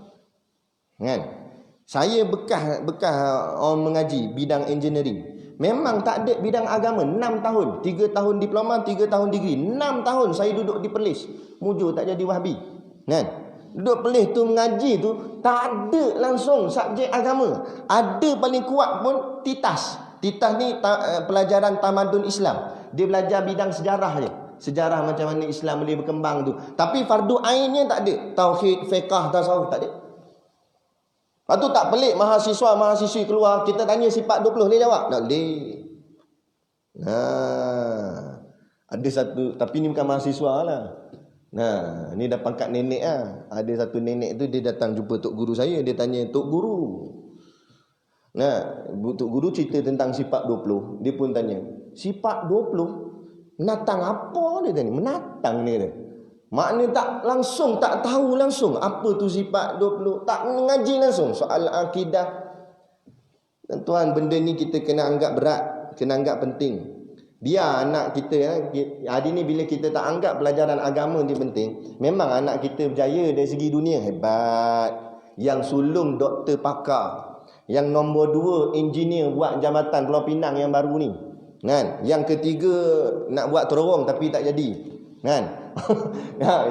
Kan? Saya bekas orang mengaji bidang engineering. Memang tak ada bidang agama. 6 tahun, 3 tahun diploma, 3 tahun degree. 6 tahun saya duduk di Perlis. Mujur tak jadi Wahbi. Kan? Duduk Perlis tu mengaji tu tak ada langsung subjek agama. Ada paling kuat pun Titas. Titas ni pelajaran tamadun Islam. Dia belajar bidang sejarah je. Sejarah macam mana Islam boleh berkembang tu. Tapi fardu ainnya tak ada. Tauhid, fiqh, tasawuf tak ada. Lepas tu tak pelik mahasiswa-mahasiswi keluar, kita tanya sifat 20, dia jawab. Tak boleh. Ada satu, tapi ni bukan mahasiswa lah. Ni dah pangkat nenek lah. Ada satu nenek tu, dia datang jumpa Tok Guru saya. Dia tanya, Tok Guru, Tok Guru cerita tentang sifat 20. Dia pun tanya, sifat 20? Menatang apa dia tanya? Menatang ni dia. Maknanya tak tahu langsung apa tu sifat 20. Tak mengaji langsung soal akidah. Tuan, benda ni kita kena anggap berat, kena anggap penting. Biar anak kita, hari ni bila kita tak anggap pelajaran agama ni penting, memang anak kita berjaya dari segi dunia, hebat. Yang sulung doktor pakar, yang nombor 2 engineer buat jambatan Pulau Pinang yang baru ni, kan? Yang ketiga nak buat terowong tapi tak jadi, kan?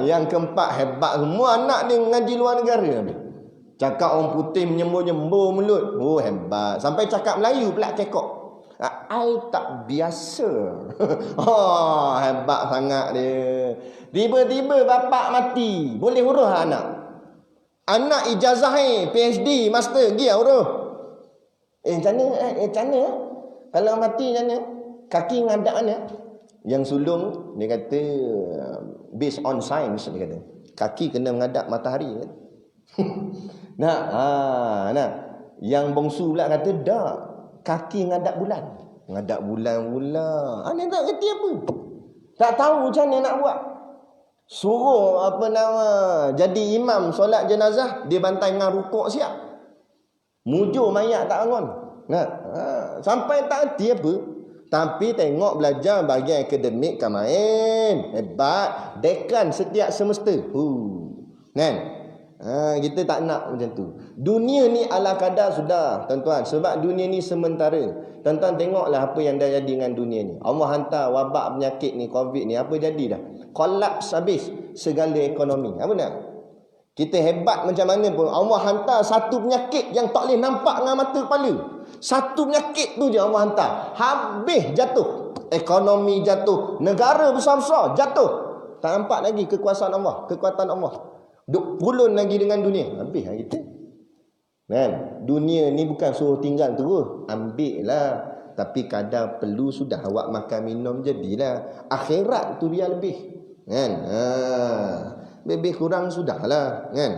Yang keempat hebat, semua anak dia mengaji luar negara. Cakap orang putih menyembur-nyembur mulut, oh hebat. Sampai cakap Melayu pula kekok. I tak biasa. Hebat sangat dia. Tiba-tiba bapak mati, boleh huruf anak. Anak ijazah PhD, master, pergi huruf. Macam mana? Kalau mati macam mana? Kaki ngadak mana? Yang sulung dia kata based on science, dia kata kaki kena menghadap matahari kan? Yang bongsu pula kata dah, kaki menghadap bulan. Menghadap bulan pula. Dia tak kerti apa, tak tahu macam mana nak buat. Suruh jadi imam solat jenazah, dia bantai dengan rukuk siap. Mujur mayat tak bangun. Sampai tak kerti apa. Tapi tengok belajar bahagian akademik kan main. Hebat. Dekan setiap semester. Kan? Kita tak nak macam tu. Dunia ni ala kadar sudah, tuan-tuan. Sebab dunia ni sementara. Tuan-tuan tengoklah apa yang dah jadi dengan dunia ni. Allah hantar wabak penyakit ni, COVID ni. Apa jadi dah? Kolaps habis segala ekonomi. Apa nak? Kita hebat macam mana pun, Allah hantar satu penyakit yang tak boleh nampak dengan mata kepala. Satu penyakit tu je Allah hantar. Habis jatuh. Ekonomi jatuh. Negara besar-besar jatuh. Tak nampak lagi kekuasaan Allah, kekuatan Allah. Duk pulun lagi dengan dunia. Habis lah kita. Kan? Dunia ni bukan suruh tinggal terus. Ambil lah. Tapi kadar perlu sudah. Awak makan minum jadilah. Akhirat tu biar lebih. Kan? Lebih kurang sudahlah. Kan?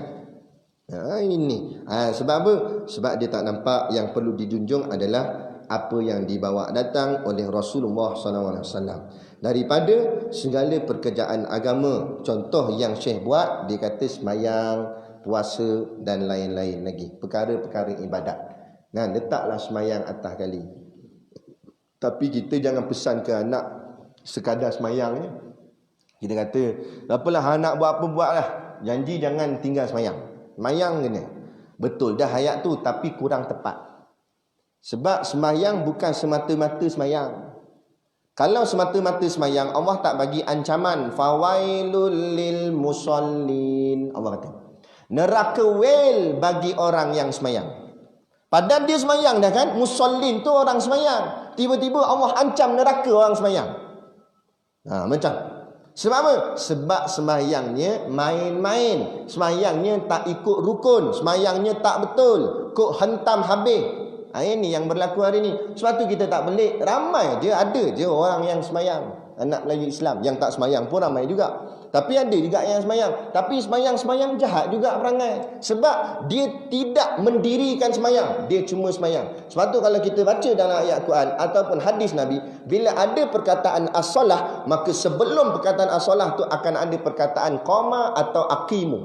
Ini. Sebab apa? Sebab dia tak nampak yang perlu dijunjung adalah apa yang dibawa datang oleh Rasulullah SAW. Daripada segala pekerjaan agama. Contoh yang Syekh buat, dia kata semayang, puasa dan lain-lain lagi. Perkara-perkara ibadat. Letaklah semayang atas kali. Tapi kita jangan pesan ke anak sekadar semayang je. Kita kata, apalah anak buat apa buatlah. janji jangan tinggal semayang. Semayang kena. Betul dah ayat tu, tapi kurang tepat. Sebab semayang bukan semata-mata semayang. Kalau semata-mata semayang, Allah tak bagi ancaman. Fawailul lil musallin. Allah kata, neraka wel bagi orang yang semayang. Padahal dia semayang dah kan. Musallin tu orang semayang. Tiba-tiba Allah ancam neraka orang semayang. Macam. Sebab apa? Sebab semayangnya main-main. Semayangnya tak ikut rukun. Semayangnya tak betul. Kok hentam habis. Ini yang berlaku hari ni. Sebab tu kita tak pelik. Ramai je, ada je orang yang semayang. Anak Melayu Islam. Yang tak semayang pun ramai juga. Tapi ada juga yang semayang. Tapi semayang-semayang jahat juga perangai. Sebab dia tidak mendirikan semayang. Dia cuma semayang. Sebab tu kalau kita baca dalam ayat Quran ataupun hadis Nabi, bila ada perkataan as-salah, maka sebelum perkataan as-salah tu akan ada perkataan qama atau aqimu.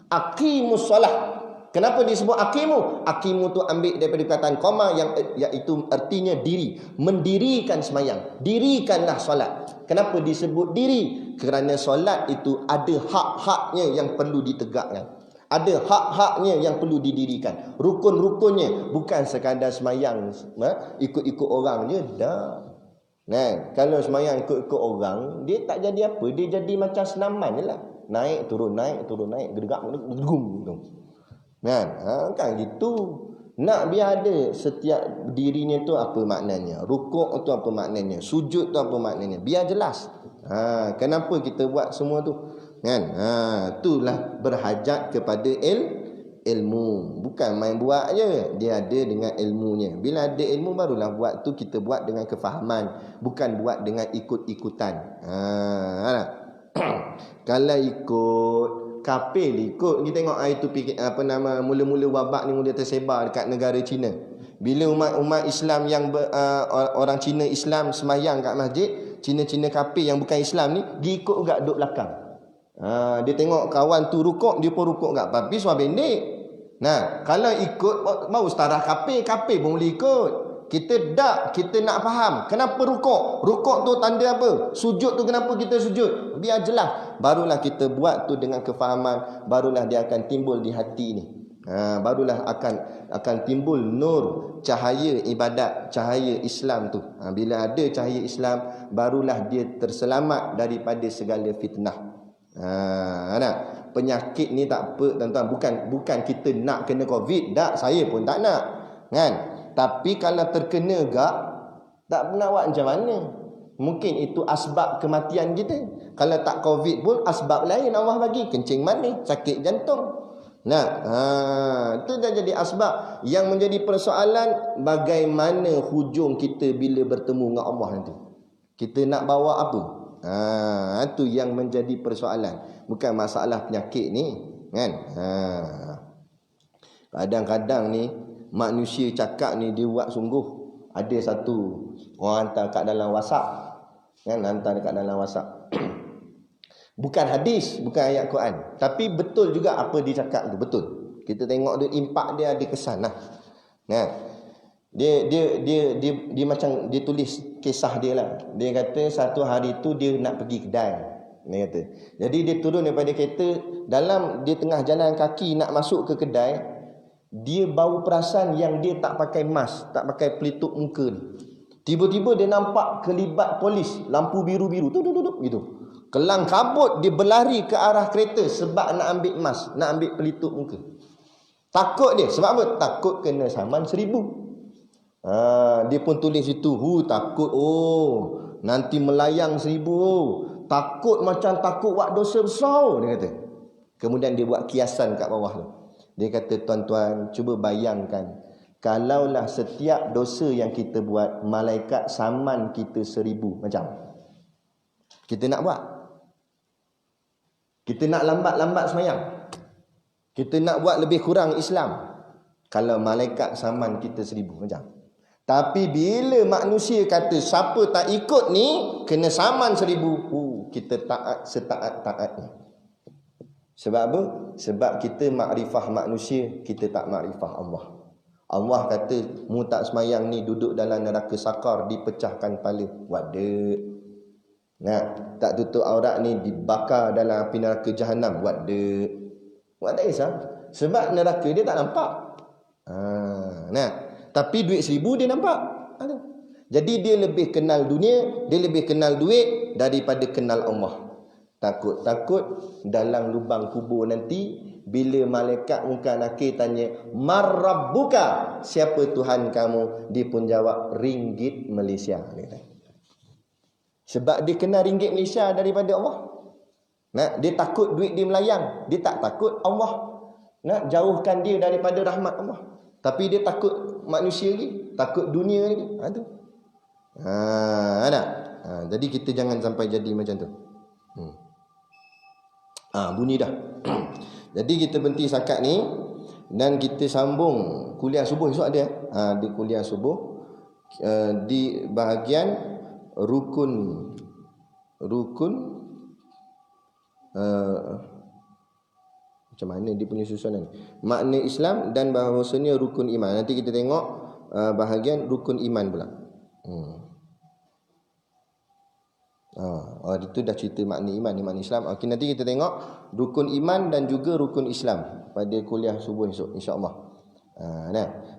Aqimus salah. Kenapa disebut akimu? Akimu tu ambil daripada perkataan qama yang iaitu artinya diri. Mendirikan semayang. Dirikanlah solat. Kenapa disebut diri? Kerana solat itu ada hak-haknya yang perlu ditegakkan. Ada hak-haknya yang perlu didirikan. Rukun-rukunnya. Bukan sekadar semayang ikut-ikut orang je. Dah. Kalau semayang ikut-ikut orang, dia tak jadi apa. Dia jadi macam senaman je lah. Naik, turun, gergak, gergum. Kan gitu. Nak biar ada setiap dirinya tu apa maknanya, rukuk tu apa maknanya, sujud tu apa maknanya, biar jelas. Kenapa kita buat semua tu? Kan? Itulah berhajat kepada ilmu. Bukan main buat je. Dia ada dengan ilmunya. Bila ada ilmu barulah buat tu kita buat dengan kefahaman, bukan buat dengan ikut-ikutan. Kalau ikut kapil ikut, kita tengok itu mula-mula wabak ni mula tersebar dekat negara Cina. Bila umat Islam yang orang Cina Islam semayang kat masjid, Cina-Cina kapil yang bukan Islam ni dia ikut juga duduk belakang. Dia tengok kawan tu rukuk, dia pun rukuk kat papi suara pendek. Kalau ikut baru setara kapil pun boleh ikut. Kita nak faham kenapa rukuk. Rukuk tu tanda apa? Sujud tu kenapa kita sujud? Biar jelas. Barulah kita buat tu dengan kefahaman. Barulah dia akan timbul di hati ni. Barulah akan timbul nur, cahaya ibadat, cahaya Islam tu. Bila ada cahaya Islam, barulah dia terselamat daripada segala fitnah. Penyakit ni tak apa tuan-tuan. Bukan kita nak kena COVID. Tak, saya pun tak nak. Kan? Tapi kalau terkena gak, tak nak buat macam mana? Mungkin itu asbab kematian kita. Kalau tak COVID pun asbab lain Allah bagi. Kencing manis, sakit jantung. Itu dah jadi asbab. Yang menjadi persoalan, bagaimana hujung kita bila bertemu dengan Allah nanti. Kita nak bawa apa? Itu yang menjadi persoalan. Bukan masalah penyakit ni, kan? Kadang-kadang ni manusia cakap ni dia buat sungguh. Ada satu orang hantar kat dalam WhatsApp, kan, hantar dekat dalam WhatsApp. Bukan hadis, bukan ayat Quran, tapi betul juga apa dia cakap tu, betul. Kita tengok dia, impak dia ada kesan lah. Dia macam dia tulis kisah dia lah. Dia kata satu hari tu dia nak pergi kedai. Dia kata. Jadi dia turun daripada kereta, dia tengah jalan kaki nak masuk ke kedai. Dia baru perasan yang dia tak pakai mask, tak pakai pelitup muka ni. Tiba-tiba dia nampak kelibat polis, lampu biru-biru gitu. Kelang kabut dia berlari ke arah kereta sebab nak ambil mask, nak ambil pelitup muka. Takut dia, sebab apa? Takut kena saman 1,000. Dia pun tulis itu, takut, nanti melayang 1,000. Takut macam takut buat dosa besar, dia kata. Kemudian dia buat kiasan kat bawah tu. Dia kata, tuan-tuan, cuba bayangkan, kalaulah setiap dosa yang kita buat, malaikat saman kita 1,000 macam. Kita nak buat? Kita nak lambat-lambat semayang? Kita nak buat lebih kurang Islam? Kalau malaikat saman kita 1,000 macam. Tapi bila manusia kata, siapa tak ikut ni, kena saman 1,000. Kita taat setaat-taatnya. Sebab apa? Sebab kita makrifah manusia, kita tak makrifah Allah. Allah kata, mu tak semayang ni duduk dalam neraka sakar, dipecahkan kepala. Waduh. Tak tutup aurat ni dibakar dalam api neraka Jahannam. Waduh. Buat tak kisah. Sebab neraka dia tak nampak. Nah, tapi duit 1,000 dia nampak. Jadi dia lebih kenal dunia, dia lebih kenal duit daripada kenal Allah. Takut-takut dalam lubang kubur nanti, bila malaikat munkar nakir tanya, "Man rabbuka?" Siapa Tuhan kamu? Dia pun jawab, "Ringgit Malaysia." Sebab dia kenal ringgit Malaysia daripada Allah. Dia takut duit dia melayang. Dia tak takut Allah nak jauhkan dia daripada rahmat Allah. Tapi dia takut manusia lagi, takut dunia lagi. Tu. Jadi kita jangan sampai jadi macam tu. Bunyi dah. Jadi kita berhenti sakat ni dan kita sambung kuliah subuh esok ada. Di kuliah subuh di bahagian rukun macam mana dia punya susunan, makna Islam dan bahawasanya rukun iman. Nanti kita tengok bahagian rukun iman pula. Itu dah cerita makna iman, makna Islam. Okey, nanti kita tengok rukun iman dan juga rukun Islam pada kuliah subuh esok insya-Allah.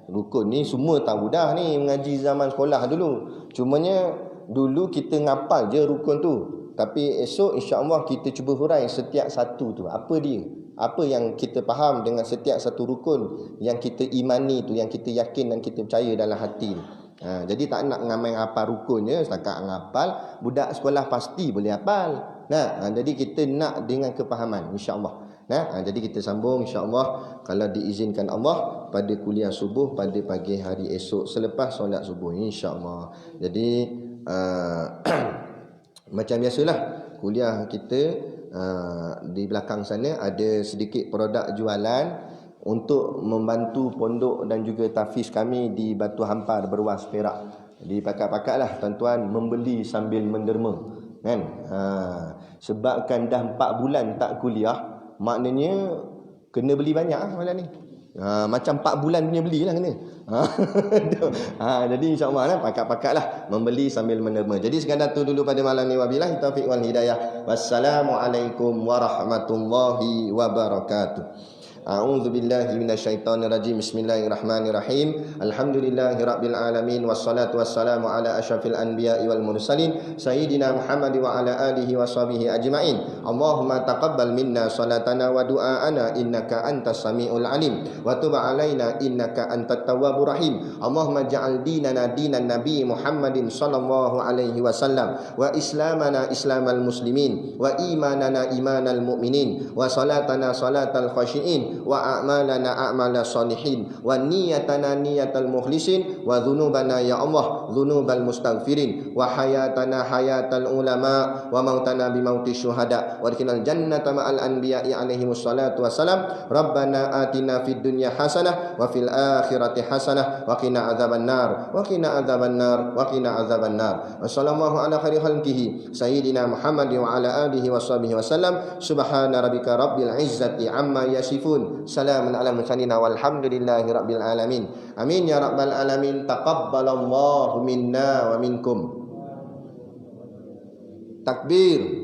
Rukun ni semua tahu dah ni, mengaji zaman sekolah dulu. Cumanya dulu kita ngapal je rukun tu. Tapi esok insya-Allah kita cuba hurai setiap satu tu. Apa dia? Apa yang kita faham dengan setiap satu rukun yang kita imani tu, yang kita yakin dan kita percaya dalam hati ni. Jadi tak nak ngamai hafal rukunnya, setakat ngapal, budak sekolah pasti boleh hafal. Jadi kita nak dengan kefahaman insya-Allah. Jadi kita sambung insya-Allah kalau diizinkan Allah pada kuliah subuh pada pagi hari esok selepas solat subuh insya-Allah. Jadi macam biasalah kuliah kita di belakang sana ada sedikit produk jualan untuk membantu pondok dan juga tahfiz kami di Batu Hampar Berwas Perak. Jadi pakat-pakatlah tuan-tuan membeli sambil menderma kan. Sebabkan dah 4 bulan tak kuliah, maknanya kena beli banyak malam ni. Macam 4 bulan punya belilah kena. Jadi insya-Allah pakat-pakatlah membeli sambil menderma. Jadi sekadar tu dulu pada malam ni, wabillahi taufiq wal hidayah. Wassalamualaikum warahmatullahi wabarakatuh. A'udzu billahi minasyaitonir rajim. Bismillahirrahmanirrahim. Alhamdulillahirabbil alamin wassalatu wassalamu ala asyrafil anbiya'i wal mursalin sayyidina Muhammad wa ala alihi washabihi ajmain. Allahumma taqabbal minna salatana wa du'aana innaka antas samiul alim wa tub alaina innaka antat tawwabur rahim. Allahumma ja'al dinana dinan nabi Muhammadin sallallahu alaihi wasallam wa islamana islamal muslimin wa imanana imanal mu'minin wa salatana salatal khashiin wa a'malana a'malal salihin wa niyatana niyatal mukhlisin wa dhunubana ya Allah dhunubal mustaghfirin wa hayatana hayatal ulama wa mautana bimauti syuhada wa adkhilnal jannata ma'al anbiya'i alaihi wassalatu wassalam. Rabbana atina fid dunya hasanah wa fil akhirati hasanah wa qina adzaban nar wa qina adzaban nar wa qina adzaban nar. Wassallallahu ala khairi khalqihi sayyidina Muhammad wa ala alihi washabihi wasallam. Subhana rabbika rabbil izzati amma yasifun. Salamun ala mursalin walhamdulillahi rabbil alamin. Amin ya rabbal alamin. Taqabbalallahu minna wa minkum. Takbir.